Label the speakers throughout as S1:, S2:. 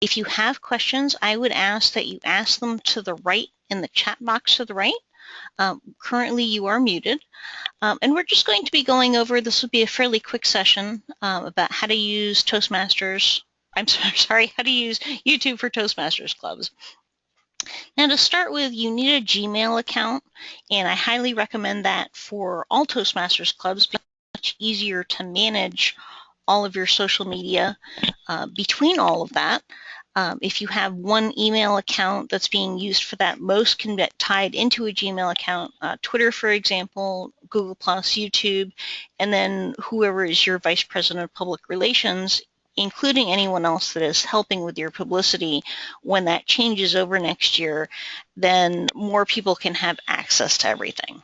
S1: If you have questions, I would ask that you ask them to the right in the chat box to the right. Currently, you are muted. And we're just going to be going over, this will be a fairly quick session about how to use Toastmasters. I'm sorry, how to use YouTube for Toastmasters clubs. Now to start with, you need a Gmail account, and I highly recommend that for all Toastmasters clubs because it's much easier to manage all of your social media between all of that. If you have one email account that's being used for that, most can get tied into a Gmail account. Twitter, for example, Google+, YouTube, and then whoever is your vice president of public relations, including anyone else that is helping with your publicity. When that changes over next year, then more people can have access to everything.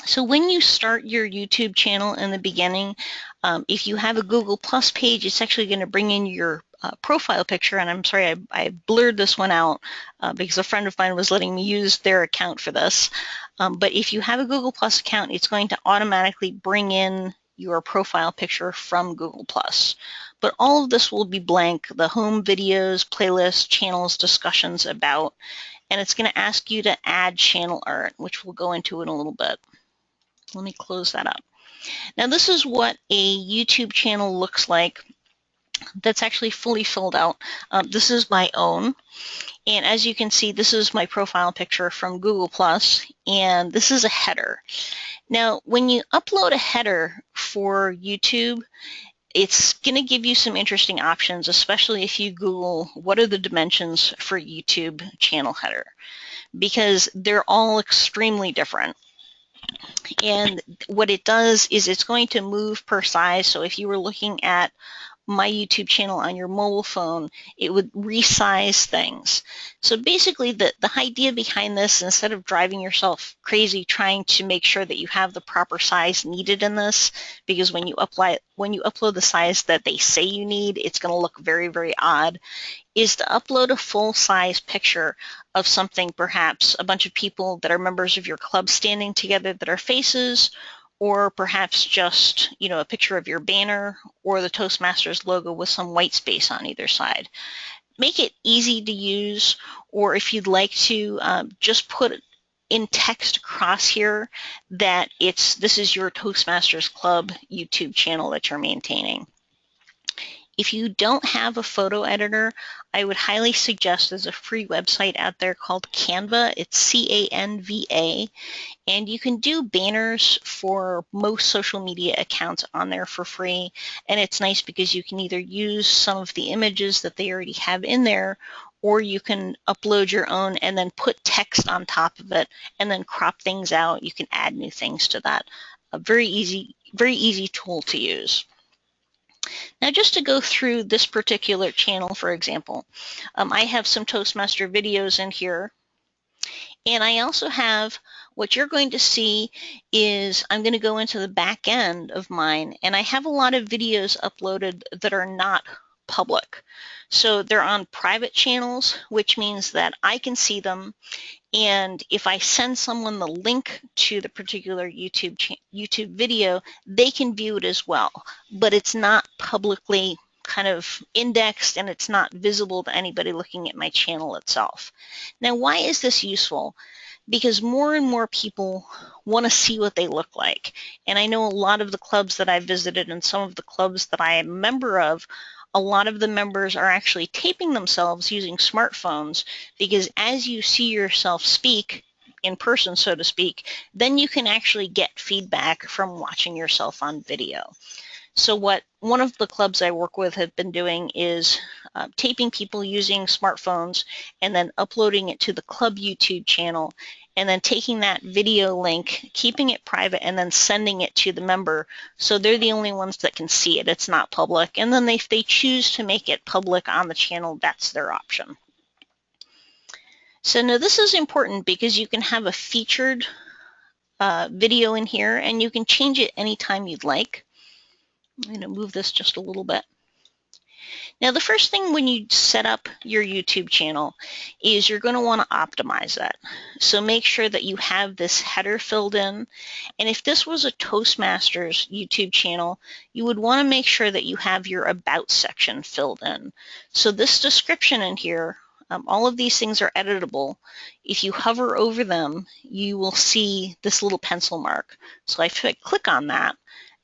S1: So when you start your YouTube channel in the beginning, if you have a Google Plus page, it's actually going to bring in your profile picture. And I'm sorry, I blurred this one out because a friend of mine was letting me use their account for this. But if you have a Google Plus account, it's going to automatically bring in your profile picture from Google Plus. But all of this will be blank: the home, videos, playlists, channels, discussions, about, and it's going to ask you to add channel art, which we'll go into in a little bit. Let me close that up. Now this is what a YouTube channel looks like that's actually fully filled out. This is my own, and as you can see, this is my profile picture from Google+, and this is a header. Now when you upload a header for YouTube, it's going to give you some interesting options, especially if you Google what are the dimensions for YouTube channel header, because they're all extremely different. And what it does is it's going to move per size. So if you were looking at my YouTube channel on your mobile phone, it would resize things. So basically the idea behind this, instead of driving yourself crazy trying to make sure that you have the proper size needed in this, because when you upload the size that they say you need, it's going to look very, very odd, is to upload a full-size picture of something, perhaps a bunch of people that are members of your club standing together that are faces, or perhaps just, a picture of your banner or the Toastmasters logo with some white space on either side. Make it easy to use, or if you'd like to, just put in text across here that this is your Toastmasters Club YouTube channel that you're maintaining. If you don't have a photo editor, I would highly suggest there's a free website out there called Canva. It's C-A-N-V-A, and you can do banners for most social media accounts on there for free. And it's nice because you can either use some of the images that they already have in there, or you can upload your own and then put text on top of it and then crop things out. You can add new things to that. A very easy tool to use. Now, just to go through this particular channel, for example, I have some Toastmaster videos in here, and I also have, what you're going to see is I'm going to go into the back end of mine, and I have a lot of videos uploaded that are not public. So they're on private channels, which means that I can see them, and if I send someone the link to the particular YouTube video, they can view it as well, but it's not publicly kind of indexed, and it's not visible to anybody looking at my channel itself. Now, why is this useful? Because more and more people want to see what they look like. And I know a lot of the clubs that I've visited and some of the clubs that I am a member of, a lot of the members are actually taping themselves using smartphones, because as you see yourself speak in person, so to speak, then you can actually get feedback from watching yourself on video. So what one of the clubs I work with have been doing is taping people using smartphones and then uploading it to the club YouTube channel, and then taking that video link, keeping it private, and then sending it to the member, so they're the only ones that can see it. It's not public. And then if they choose to make it public on the channel, that's their option. So now this is important because you can have a featured video in here, and you can change it anytime you'd like. I'm going to move this just a little bit. Now, the first thing when you set up your YouTube channel is you're going to want to optimize that. So make sure that you have this header filled in. And if this was a Toastmasters YouTube channel, you would want to make sure that you have your About section filled in. So this description in here, all of these things are editable. If you hover over them, you will see this little pencil mark. So if I click on that,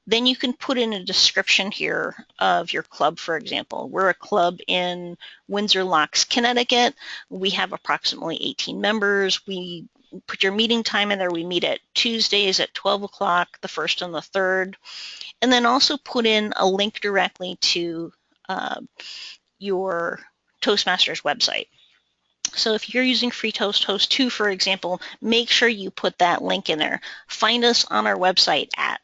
S1: then you can put in a description here of your club, for example. We're a club in Windsor Locks, Connecticut. We have approximately 18 members. We put your meeting time in there. We meet at Tuesdays at 12 o'clock, the 1st and the 3rd. And then also put in a link directly to your Toastmasters website. So if you're using Free Toast Host 2, for example, make sure you put that link in there. Find us on our website at.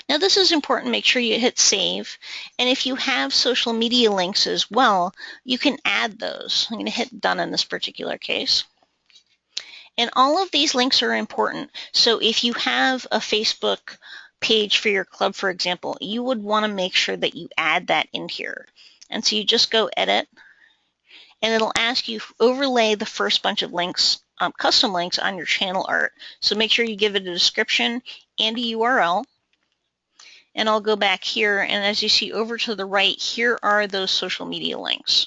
S1: Now this is important, make sure you hit save. And if you have social media links as well, you can add those. I'm going to hit done in this particular case. And all of these links are important. So if you have a Facebook page for your club, for example, you would want to make sure that you add that in here. And so you just go edit, and it'll ask you overlay the first bunch of links, custom links on your channel art. So make sure you give it a description and a URL. And I'll go back here, and as you see over to the right, here are those social media links.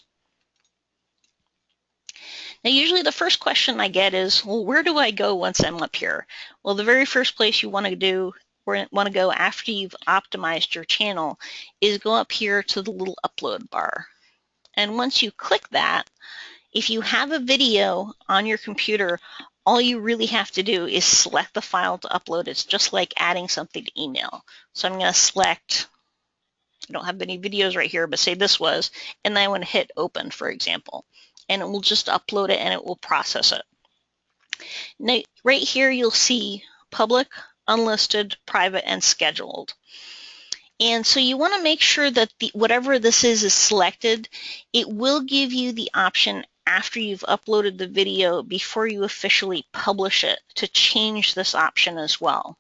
S1: Now, usually the first question I get is, well, where do I go once I'm up here? Well, the very first place you want to go after you've optimized your channel is go up here to the little upload bar. And once you click that, if you have a video on your computer, all you really have to do is select the file to upload. It's just like adding something to email. So I'm going to select, I don't have any videos right here, but say this was, and then I want to hit open, for example. And it will just upload it and it will process it. Now, right here you'll see public, unlisted, private, and scheduled. And so you want to make sure that whatever this is selected. It will give you the option after you've uploaded the video before you officially publish it to change this option as well.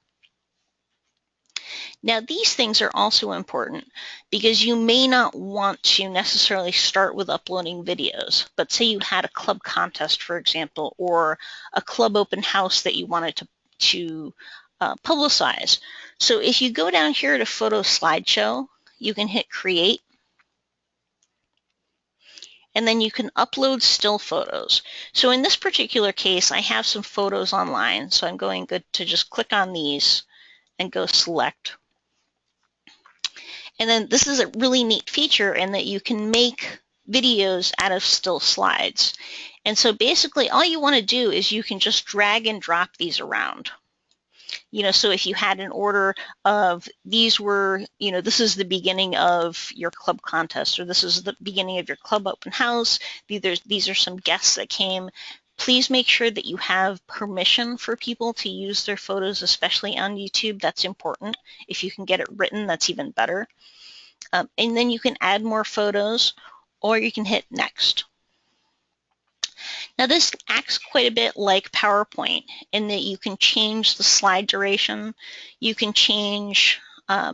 S1: Now, these things are also important because you may not want to necessarily start with uploading videos, but say you had a club contest, for example, or a club open house that you wanted to publicize. So if you go down here to Photo Slideshow, you can hit Create, and then you can upload still photos. So in this particular case, I have some photos online, so I'm going to just click on these and go Select. And then this is a really neat feature in that you can make videos out of still slides. And so basically all you want to do is you can just drag and drop these around. So if you had an order of these were, this is the beginning of your club contest, or this is the beginning of your club open house, these are some guests that came. Please make sure that you have permission for people to use their photos, especially on YouTube. That's important. If you can get it written, that's even better. And then you can add more photos, or you can hit Next. Now this acts quite a bit like PowerPoint in that you can change the slide duration. You can change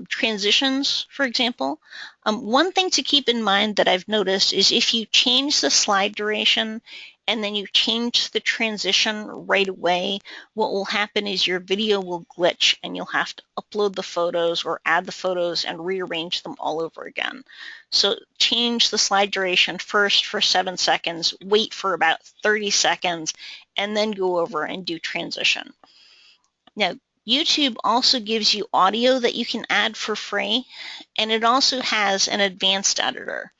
S1: transitions, for example. One thing to keep in mind that I've noticed is if you change the slide duration and then you change the transition right away, what will happen is your video will glitch and you'll have to upload the photos or add the photos and rearrange them all over again. So change the slide duration first for 7 seconds, wait for about 30 seconds, and then go over and do transition. Now, YouTube also gives you audio that you can add for free, and it also has an advanced editor.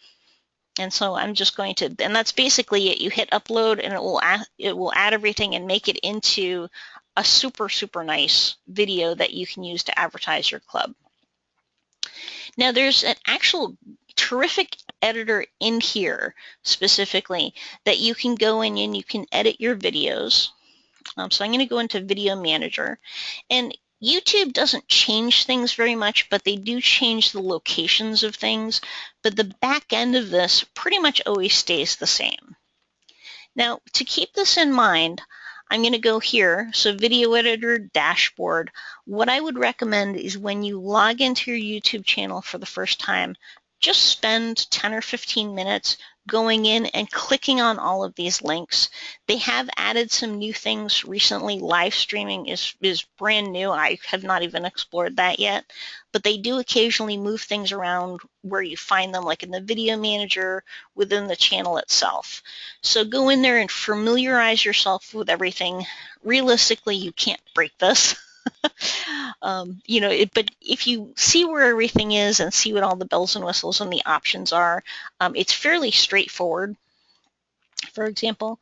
S1: And so I'm just going to, and that's basically it. You hit upload and it will add everything and make it into a super, super nice video that you can use to advertise your club. Now there's an actual terrific editor in here specifically that you can go in and you can edit your videos. So I'm going to go into Video Manager, and YouTube doesn't change things very much, but they do change the locations of things, but the back end of this pretty much always stays the same. Now, to keep this in mind, I'm going to go here, so Video Editor, Dashboard. What I would recommend is when you log into your YouTube channel for the first time, just spend 10 or 15 minutes going in and clicking on all of these links. They have added some new things recently. Live streaming is brand new. I have not even explored that yet, but they do occasionally move things around where you find them, like in the video manager within the channel itself. So go in there and familiarize yourself with everything. Realistically, you can't break this. But if you see where everything is and see what all the bells and whistles and the options are, it's fairly straightforward. For example,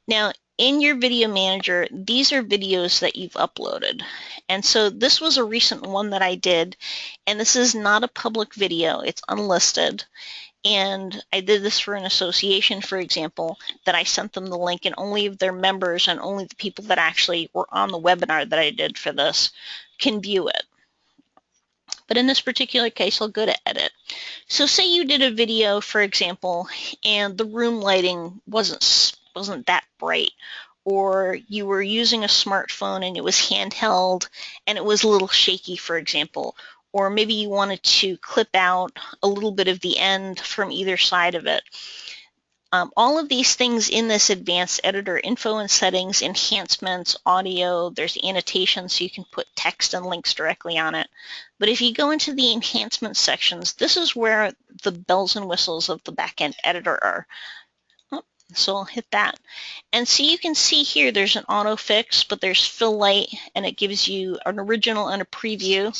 S1: now in your video manager, these are videos that you've uploaded. And so this was a recent one that I did, and this is not a public video, it's unlisted. And I did this for an association, for example, that I sent them the link, and only their members and only the people that actually were on the webinar that I did for this can view it. But in this particular case, I'll go to edit. So say you did a video, for example, and the room lighting wasn't that bright, or you were using a smartphone and it was handheld and it was a little shaky, for example, or maybe you wanted to clip out a little bit of the end from either side of it. All of these things in this advanced editor, info and settings, enhancements, audio, there's annotations so you can put text and links directly on it. But if you go into the enhancement sections, this is where the bells and whistles of the backend editor are. So I'll hit that. And so you can see here there's an auto fix, but there's fill light, and it gives you an original and a preview.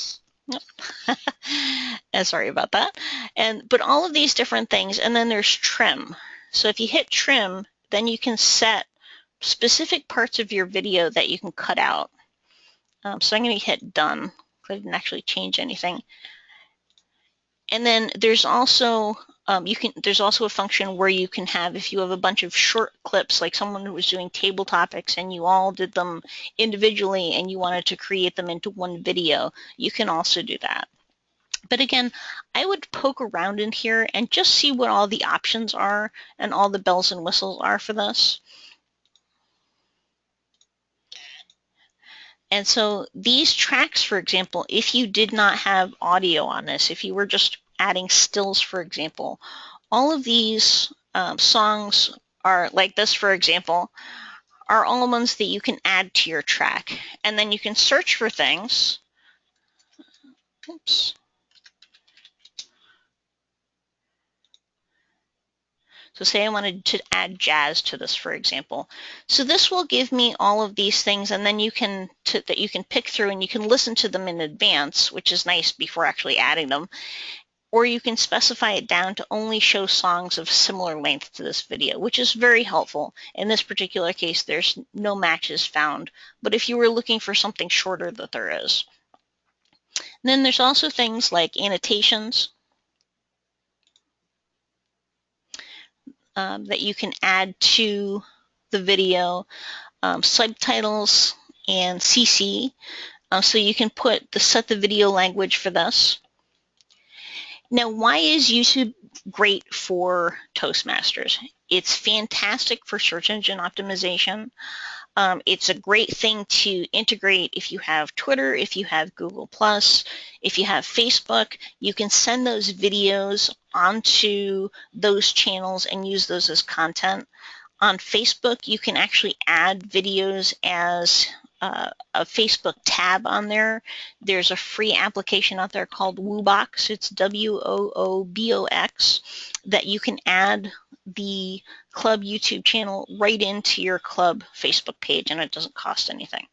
S1: Sorry about that. But all of these different things, and then there's trim. So if you hit trim, then you can set specific parts of your video that you can cut out. So I'm going to hit done. I didn't actually change anything. And then there's also there's also a function where you can have, if you have a bunch of short clips, like someone who was doing table topics and you all did them individually and you wanted to create them into one video, you can also do that. But again, I would poke around in here and just see what all the options are and all the bells and whistles are for this. And so these tracks, for example, if you did not have audio on this, if you were just adding stills, for example, all of these songs are like this, for example, are all ones that you can add to your track. And then you can search for things. Oops. So say I wanted to add jazz to this, for example. So this will give me all of these things, and then you can pick through and you can listen to them in advance, which is nice before actually adding them. Or you can specify it down to only show songs of similar length to this video, which is very helpful. In this particular case, there's no matches found, but if you were looking for something shorter, that there is. And then there's also things like annotations that you can add to the video, subtitles, and CC. So you can set the video language for this. Now, why is YouTube great for Toastmasters? It's fantastic for search engine optimization. It's a great thing to integrate if you have Twitter, if you have Google+, if you have Facebook. You can send those videos onto those channels and use those as content. On Facebook, you can actually add videos as a Facebook tab on there. There's a free application out there called Woobox. It's WOOBOX, that you can add the club YouTube channel right into your club Facebook page, and it doesn't cost anything.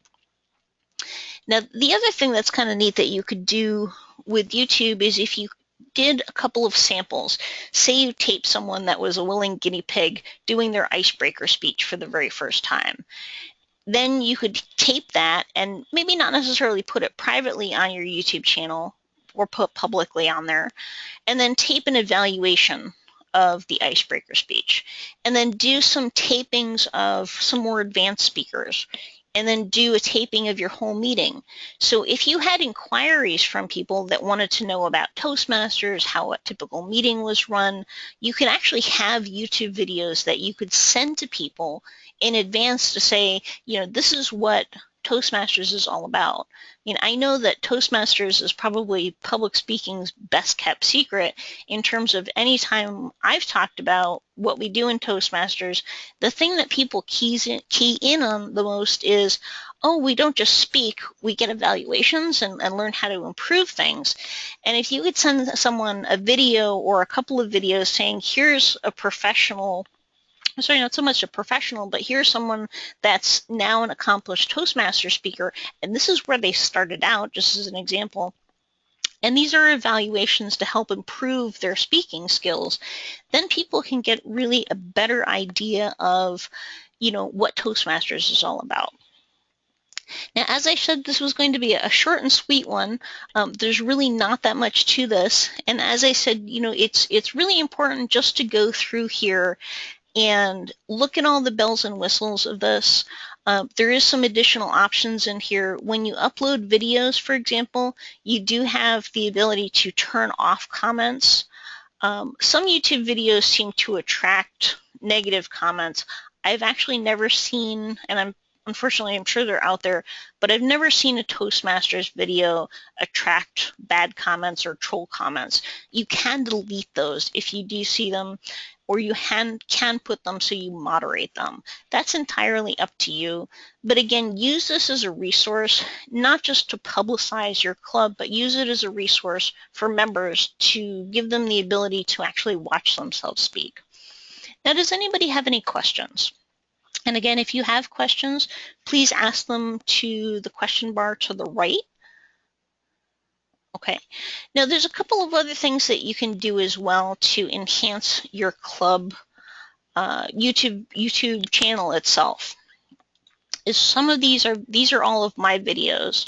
S1: Now, the other thing that's kind of neat that you could do with YouTube is if you did a couple of samples, say you taped someone that was a willing guinea pig doing their icebreaker speech for the very first time. Then you could tape that and maybe not necessarily put it privately on your YouTube channel or put publicly on there, and then tape an evaluation of the icebreaker speech, and then do some tapings of some more advanced speakers, and then do a taping of your whole meeting. So if you had inquiries from people that wanted to know about Toastmasters, how a typical meeting was run, you could actually have YouTube videos that you could send to people in advance to say, this is what Toastmasters is all about. I know that Toastmasters is probably public speaking's best kept secret in terms of any time I've talked about what we do in Toastmasters, the thing that people key in on the most is, oh, we don't just speak, we get evaluations and learn how to improve things. And if you could send someone a video or a couple of videos saying, here's a professional, sorry, not so much a professional, but here's someone that's now an accomplished Toastmaster speaker, and this is where they started out, just as an example. And these are evaluations to help improve their speaking skills. Then people can get really a better idea of, what Toastmasters is all about. Now, as I said, this was going to be a short and sweet one. There's really not that much to this. And as I said, it's really important just to go through here and look at all the bells and whistles of this. There is some additional options in here. When you upload videos, for example, you do have the ability to turn off comments. Some YouTube videos seem to attract negative comments. I've actually never seen, and unfortunately, I'm sure they're out there, but I've never seen a Toastmasters video attract bad comments or troll comments. You can delete those if you do see them, or you can put them so you moderate them. That's entirely up to you. But again, use this as a resource, not just to publicize your club, but use it as a resource for members to give them the ability to actually watch themselves speak. Now, does anybody have any questions? And again, if you have questions, please ask them to the question bar to the right. Okay, now there's a couple of other things that you can do as well to enhance your club YouTube channel itself. Some of these are all of my videos.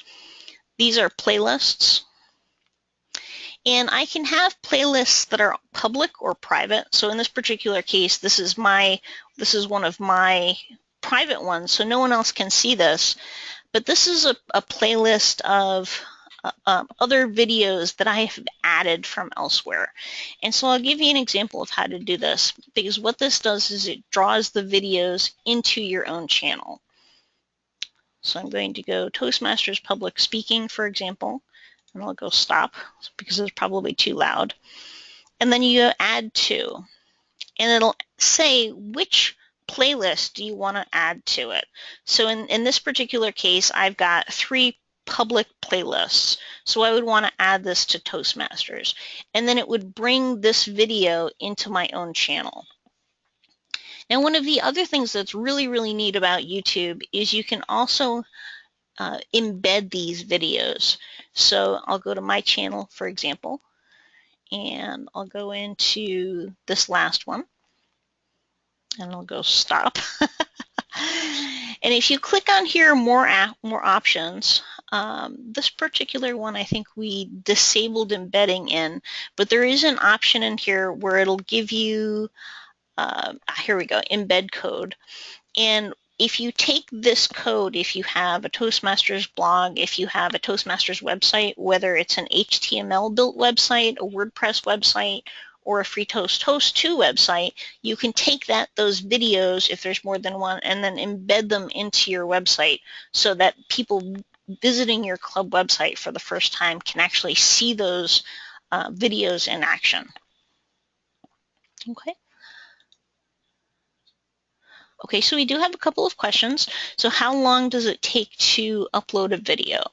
S1: These are playlists. And I can have playlists that are public or private. So in this particular case, this is one of my private ones, so no one else can see this. But this is a playlist of other videos that I have added from elsewhere. And so I'll give you an example of how to do this, because what this does is it draws the videos into your own channel. So I'm going to go Toastmasters Public Speaking, for example, and I'll go stop because it's probably too loud. And then you go add to, and it'll say which playlist do you want to add to it. So in this particular case, I've got 3 public playlists. So I would want to add this to Toastmasters. And then it would bring this video into my own channel. Now, one of the other things that's really, really neat about YouTube is you can also embed these videos. So I'll go to my channel, for example, and I'll go into this last one, and I'll go stop. And if you click on here, more options, this particular one I think we disabled embedding in, but there is an option in here where it'll give you, here we go, embed code. And if you take this code, if you have a Toastmasters blog, if you have a Toastmasters website, whether it's an HTML built website, a WordPress website, or a free Toast 2 website, you can take those videos, if there's more than one, and then embed them into your website so that people visiting your club website for the first time can actually see those videos in action. Okay. Okay, so we do have a couple of questions. So how long does it take to upload a video?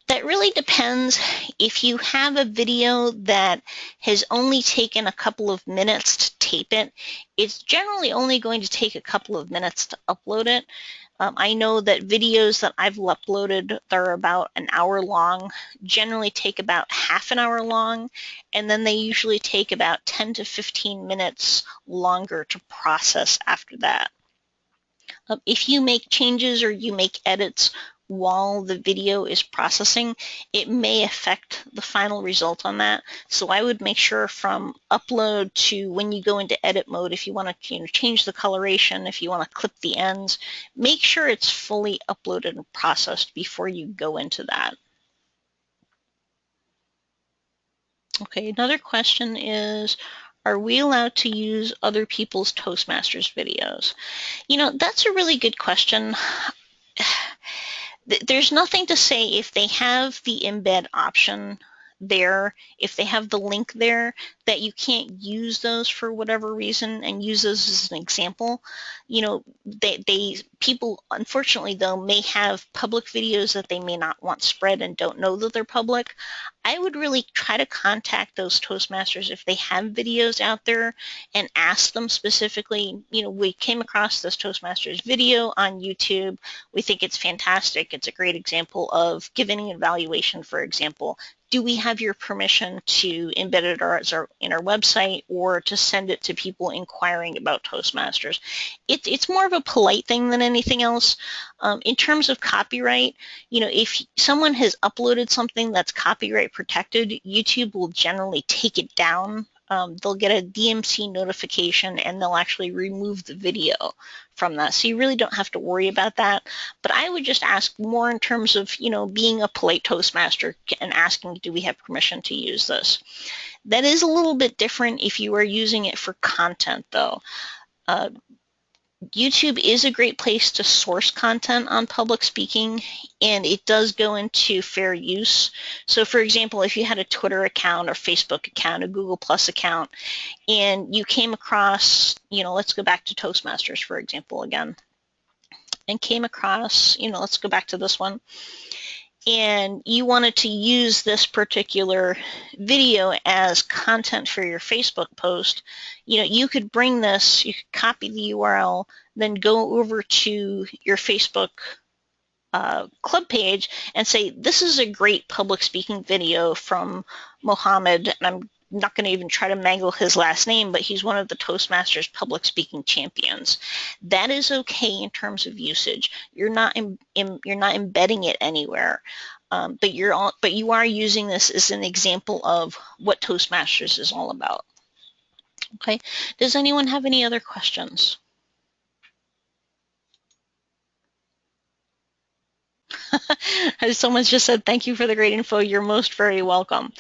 S1: That really depends. If you have a video that has only taken a couple of minutes to tape it, it's generally only going to take a couple of minutes to upload it. I know that videos that I've uploaded that are about an hour long generally take about half an hour long, and then they usually take about 10 to 15 minutes longer to process after that. If you make changes or you make edits while the video is processing, it may affect the final result on that. So I would make sure from upload to when you go into edit mode, if you want to change the coloration, if you want to clip the ends, make sure it's fully uploaded and processed before you go into that. Okay, another question is, are we allowed to use other people's Toastmasters videos? That's a really good question. there's nothing to say if they have the embed option there, if they have the link there, that you can't use those for whatever reason and use those as an example. You know, people, unfortunately though, may have public videos that they may not want spread and don't know that they're public. I would really try to contact those Toastmasters if they have videos out there and ask them specifically, you know, we came across this Toastmasters video on YouTube. We think it's fantastic. It's a great example of giving an evaluation, for example. Do we have your permission to embed it in our website or to send it to people inquiring about Toastmasters? It's more of a polite thing than anything else. In terms of copyright, you know, if someone has uploaded something that's copyright protected, YouTube will generally take it down. They'll get a DMC notification and they'll actually remove the video from that. So you really don't have to worry about that. But I would just ask more in terms of, you know, being a polite Toastmaster and asking, do we have permission to use this? That is a little bit different if you are using it for content, though. YouTube is a great place to source content on public speaking, and it does go into fair use. So for example, if you had a Twitter account or Facebook account, a Google Plus account, and you came across, you know, let's go back to Toastmasters, for example, again, and came across, you know, let's go back to this one, and you wanted to use this particular video as content for your Facebook post, you know, you could bring this, you could copy the URL, then go over to your Facebook club page and say, this is a great public speaking video from Mohammed, and I'm not going to even try to mangle his last name, but he's one of the Toastmasters public speaking champions. That is okay in terms of usage. You're not embedding it anywhere, but you are using this as an example of what Toastmasters is all about. Okay. Does anyone have any other questions? Someone just said, thank you for the great info. You're most very welcome.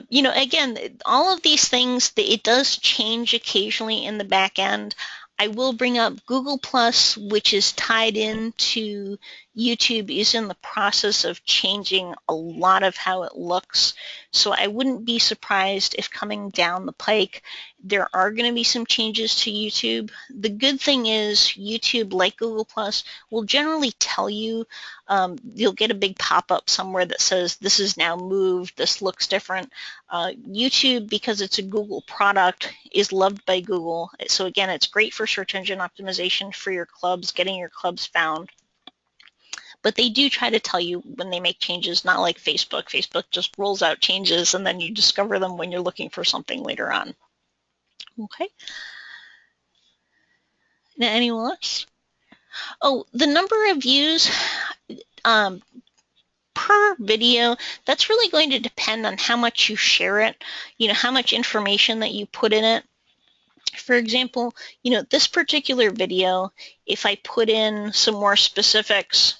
S1: You know, again, all of these things, it does change occasionally in the back end. I will bring up Google Plus, which is tied into YouTube, is in the process of changing a lot of how it looks. So I wouldn't be surprised if coming down the pike, there are going to be some changes to YouTube. The good thing is YouTube, like Google Plus, will generally tell you, you'll get a big pop-up somewhere that says this is now moved, this looks different. YouTube, because it's a Google product, is loved by Google. So again, it's great for search engine optimization for your clubs, getting your clubs found. But they do try to tell you when they make changes, not like Facebook. Facebook just rolls out changes and then you discover them when you're looking for something later on. Okay. Now, anyone else? Oh, the number of views per video, that's really going to depend on how much you share it, you know, how much information that you put in it. For example, you know, this particular video, if I put in some more specifics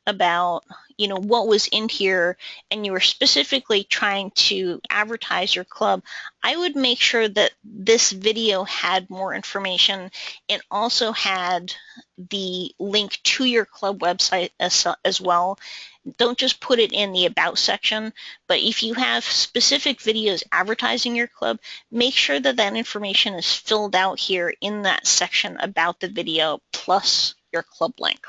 S1: about, you know, what was in here and you were specifically trying to advertise your club, I would make sure that this video had more information and also had the link to your club website as well. Don't just put it in the about section, but if you have specific videos advertising your club, make sure that that information is filled out here in that section about the video plus your club link.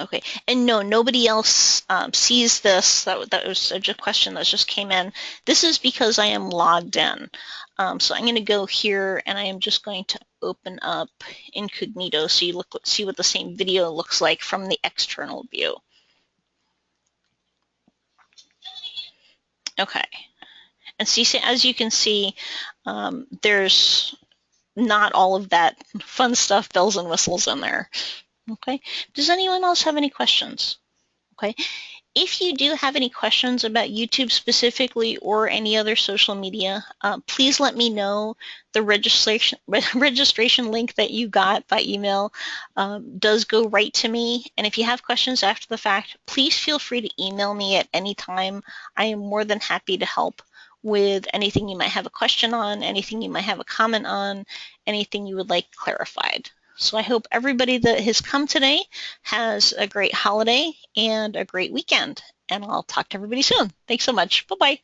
S1: Okay, and no, nobody else sees this. That was a question that just came in. This is because I am logged in. So I'm going to go here and I am just going to open up incognito so you see what the same video looks like from the external view. Okay, and see, as you can see, there's not all of that fun stuff, bells and whistles in there. Okay, does anyone else have any questions? Okay, if you do have any questions about YouTube specifically or any other social media, please let me know. The registration link that you got by email does go right to me. And if you have questions after the fact, please feel free to email me at any time. I am more than happy to help with anything you might have a question on, anything you might have a comment on, anything you would like clarified. So I hope everybody that has come today has a great holiday and a great weekend. And I'll talk to everybody soon. Thanks so much. Bye-bye.